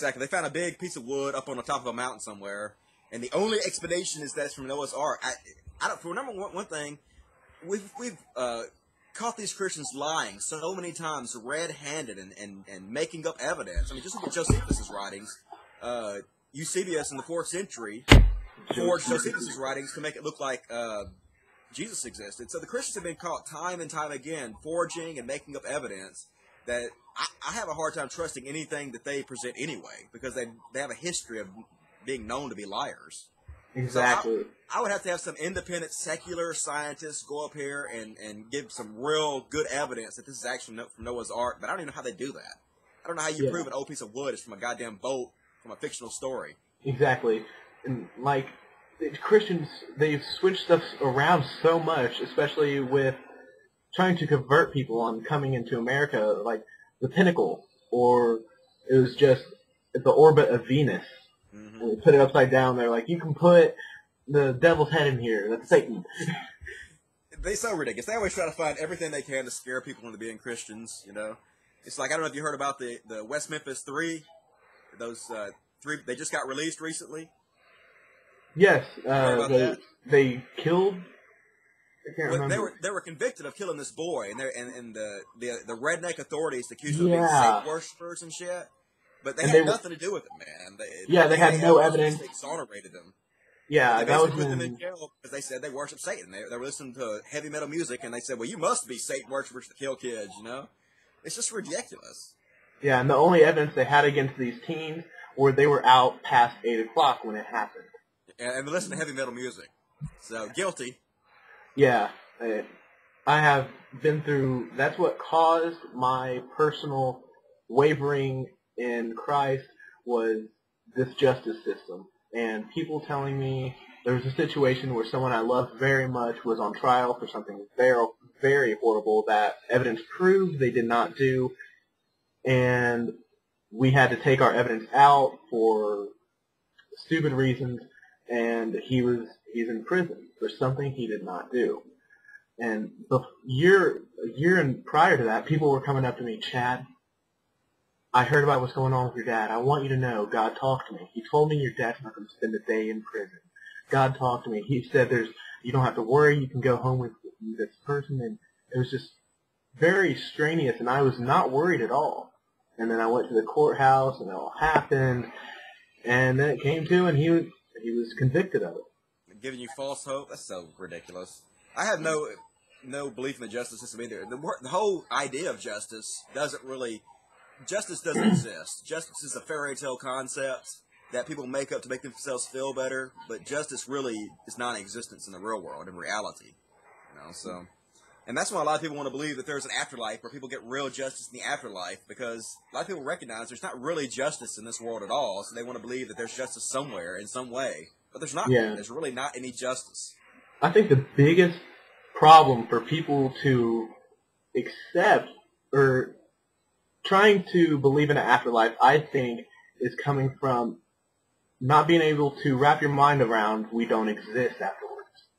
Exactly. They found a big piece of wood up on the top of a mountain somewhere, and the only explanation is that's from Noah's Ark. I don't remember one thing. We've caught these Christians lying so many times, red-handed, and making up evidence. I mean, just look at Josephus' writings. Eusebius in the 4th century forged Josephus' writings to make it look like Jesus existed. So the Christians have been caught time and time again forging and making up evidence that I have a hard time trusting anything that they present anyway, because they have a history of being known to be liars. Exactly. So I would have to have some independent secular scientists go up here and give some real good evidence that this is actually from Noah's Ark, but I don't even know how they do that. I don't know how you prove an old piece of wood is from a goddamn boat from a fictional story. Exactly. And, like, Christians, they've switched stuff around so much, especially with trying to convert people on coming into America, like the pinnacle, or it was just the orbit of Venus. Mm-hmm. And they put it upside down. They're like, you can put the devil's head in here. That's Satan. They're so ridiculous. They always try to find everything they can to scare people into being Christians, you know. It's like, I don't know if you heard about the West Memphis 3. Those 3, they just got released recently. Yes. They killed... I can't remember. They were convicted of killing this boy, and the redneck authorities accused them of being Satan worshippers and shit. But they had nothing to do with it, man. They had no evidence. They exonerated them. Yeah, that was put them in jail because they said they worship Satan. They were listening to heavy metal music, and they said, "Well, you must be Satan worshippers to kill kids." You know, it's just ridiculous. Yeah, and the only evidence they had against these teens were they were out past 8 o'clock when it happened. And they listened to heavy metal music, so guilty. Yeah, I have been through. That's what caused my personal wavering in Christ, was this justice system. And people telling me there was a situation where someone I loved very much was on trial for something very, very horrible that evidence proved they did not do. And we had to take our evidence out for stupid reasons. And he's in prison for something he did not do. And a year and prior to that, people were coming up to me, Chad, I heard about what's going on with your dad. I want you to know God talked to me. He told me your dad's not going to spend a day in prison. God talked to me. He said you don't have to worry. You can go home with this person. And it was just very strenuous, and I was not worried at all. And then I went to the courthouse, and it all happened. And then it came to, and he was convicted of it. Giving you false hope? That's so ridiculous. I have no belief in the justice system either. The whole idea of justice doesn't exist. Justice is a fairy tale concept that people make up to make themselves feel better, but justice really is non-existent in the real world, in reality. You know, so, and that's why a lot of people want to believe that there's an afterlife where people get real justice in the afterlife, because a lot of people recognize there's not really justice in this world at all, so they want to believe that there's justice somewhere in some way. But there's not. Yeah. There's really not any justice. I think the biggest problem for people to accept or trying to believe in an afterlife, I think, is coming from not being able to wrap your mind around we don't exist afterwards.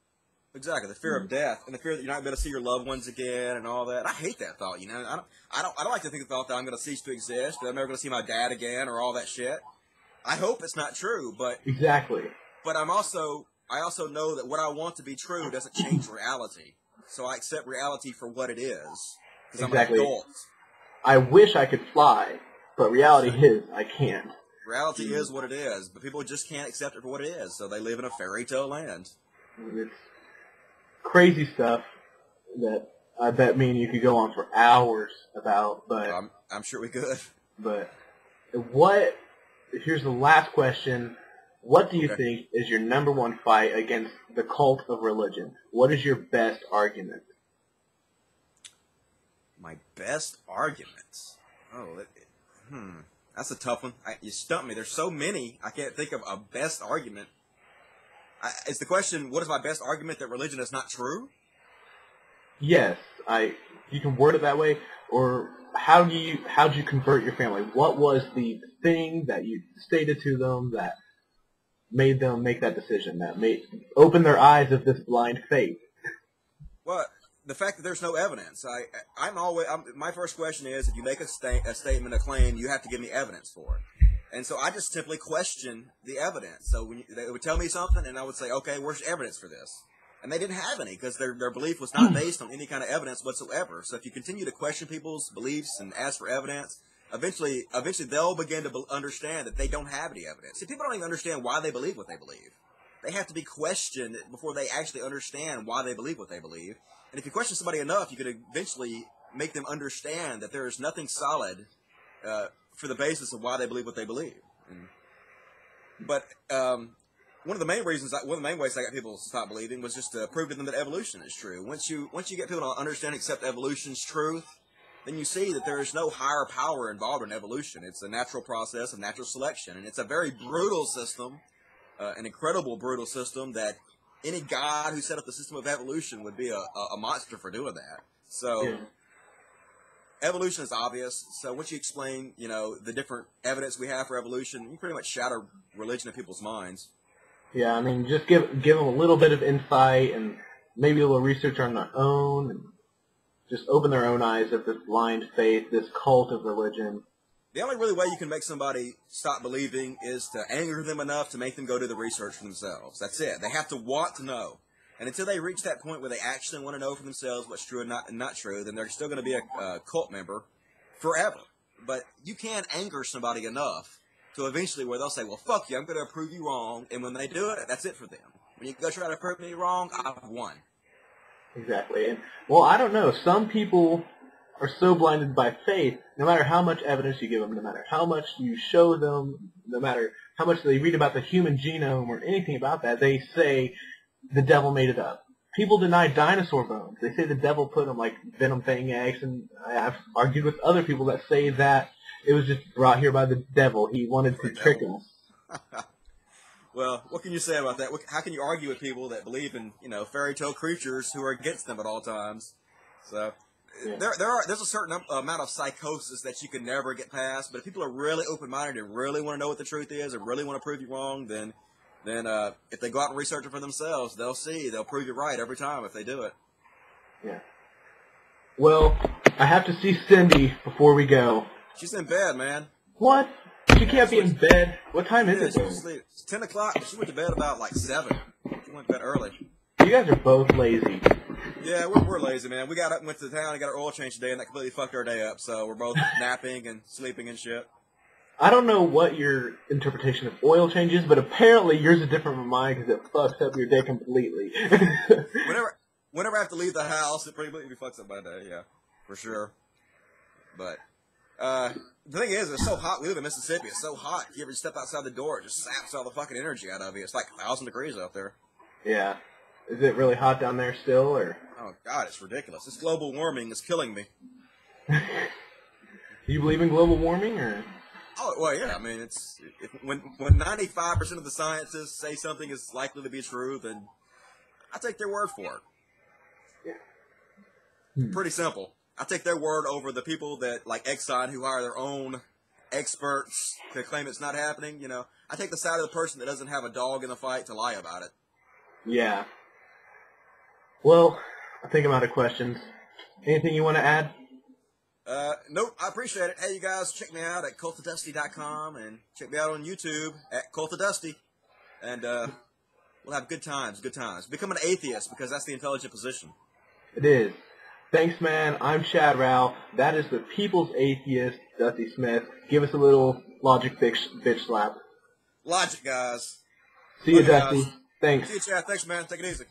Exactly, the fear of death and the fear that you're not going to see your loved ones again and all that. I hate that thought. You know, I don't like to think the thought that I'm going to cease to exist, that I'm never going to see my dad again, or all that shit. I hope it's not true, but exactly. But I also know that what I want to be true doesn't change reality. So I accept reality for what it is, because exactly. I'm an adult. I wish I could fly, but reality is I can't. Reality is what it is, but people just can't accept it for what it is, so they live in a fairy tale land. It's crazy stuff that I bet me and you could go on for hours about, but I'm sure we could. But here's the last question. What do you think is your number one fight against the cult of religion? What is your best argument? My best arguments? That's a tough one. You stumped me. There's so many, I can't think of a best argument. Is the question, what is my best argument that religion is not true? Yes. You can word it that way. Or how'd you convert your family? What was the thing that you stated to them that made them make that decision, that open their eyes of this blind faith? Well, the fact that there's no evidence. My first question is, if you make a statement, a claim, you have to give me evidence for it. And so I just simply question the evidence. So when they would tell me something, and I would say, okay, where's the evidence for this? And they didn't have any because their belief was not based on any kind of evidence whatsoever. So if you continue to question people's beliefs and ask for evidence, eventually they'll begin to understand that they don't have any evidence. See, people don't even understand why they believe what they believe. They have to be questioned before they actually understand why they believe what they believe. And if you question somebody enough, you could eventually make them understand that there is nothing solid for the basis of why they believe what they believe. But one of the main ways I got people to stop believing was just to prove to them that evolution is true. Once you get people to understand and accept evolution's truth, then you see that there is no higher power involved in evolution. It's a natural process of natural selection, and it's a very brutal system, an incredible brutal system that any god who set up the system of evolution would be a monster for doing that. So. Yeah. Evolution is obvious, so once you explain, the different evidence we have for evolution, you pretty much shatter religion in people's minds. Yeah, I mean, just give them a little bit of insight and maybe a little research on their own, and just open their own eyes of this blind faith, this cult of religion. The only really way you can make somebody stop believing is to anger them enough to make them go do the research for themselves. That's it. They have to want to know. And until they reach that point where they actually want to know for themselves what's true and not true, then they're still going to be a cult member forever. But you can't anger somebody enough to eventually where they'll say, well, fuck you, I'm going to prove you wrong. And when they do it, that's it for them. When you go try to prove me wrong, I've won. Exactly. And, well, I don't know. Some people are so blinded by faith, no matter how much evidence you give them, no matter how much you show them, no matter how much they read about the human genome or anything about that, they say the devil made it up. People deny dinosaur bones. They say the devil put them like venom fang eggs, and I've argued with other people that say that it was just brought here by the devil. He wanted to trick us. Well, what can you say about that? How can you argue with people that believe in, fairy tale creatures who are against them at all times? So yeah. There's a certain amount of psychosis that you can never get past, but if people are really open-minded and really want to know what the truth is and really want to prove you wrong, then if they go out and research it for themselves, they'll prove you right every time if they do it. Yeah. Well, I have to see Cindy before we go. She's in bed, man. What? She can't be in bed. What time is it? It's 10 o'clock, but she went to bed about 7. She went to bed early. You guys are both lazy. Yeah, we're lazy, man. We got up and went to the town and got our oil change today, and that completely fucked our day up. So we're both napping and sleeping and shit. I don't know what your interpretation of oil change is, but apparently yours is different from mine because it fucks up your day completely. Whenever I have to leave the house, it pretty much fucks up my day, yeah, for sure. But the thing is, it's so hot. We live in Mississippi. It's so hot. If you ever step outside the door, it just saps all the fucking energy out of you. It's like 1,000 degrees out there. Yeah. Is it really hot down there still, or? Oh, God, it's ridiculous. This global warming is killing me. Do you believe in global warming, or? Oh, well, yeah. I mean, when 95% of the scientists say something is likely to be true, then I take their word for it. Yeah. Pretty simple. I take their word over the people that, like Exxon, who hire their own experts to claim it's not happening. I take the side of the person that doesn't have a dog in the fight to lie about it. Yeah. Well, I think I'm out of questions. Anything you want to add? Nope, I appreciate it. Hey, you guys, check me out at cultofdusty.com and check me out on YouTube at cultofdusty. And we'll have good times. Become an atheist because that's the intelligent position. It is. Thanks, man. I'm Chad Rao. That is the People's Atheist, Dusty Smith. Give us a little logic bitch slap. Logic, guys. See you, Dusty. Thanks. See you, Chad. Thanks, man. Take it easy.